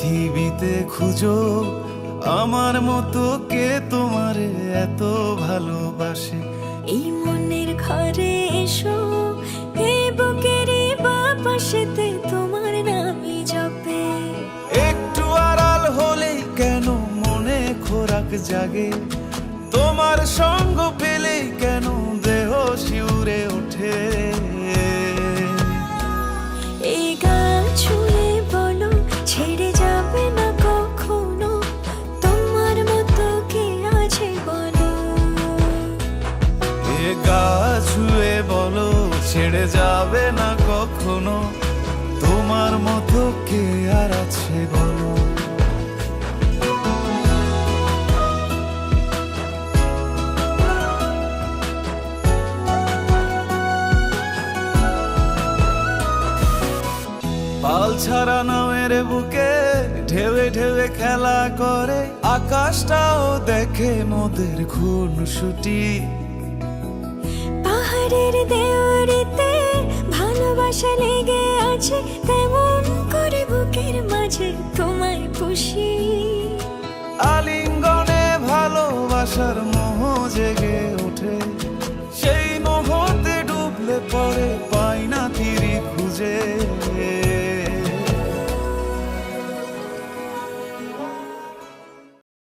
পৃথিবীতে খুঁজো আমার মতো কে তোমারে এত ভালোবাসে। এই মনের ঘরে এসো, এই বুকেরই বাপাশেতে তোমার নামই জপে। একটু আড়াল হলেই কেন মনে খোরাক জাগে, তোমার সঙ্গ পেলেই কেন দেহ শিউরে ওঠে। এই গান ছুঁয়ে বলো ছেড়ে যাবে না কখনো, তোমার মতো কে আছে বলো। এ গা ছুঁয়ে বলো ছেড়ে যাবে না কখনো, তোমার মতো কে আর আছে বলো। পাল ছাড়া নামের বুকে ঢেউে ঢেউে খেলা করে, আকাশটাও দেখে মোদের খুনসুটি। পাহাড়ের দেওয়ারিতে ভালোবাসা লেগে আছে, তেমন করে বুকের মাঝে তোমায় পুষি। আলিঙ্গনে ভালোবাসার মোহ জেগে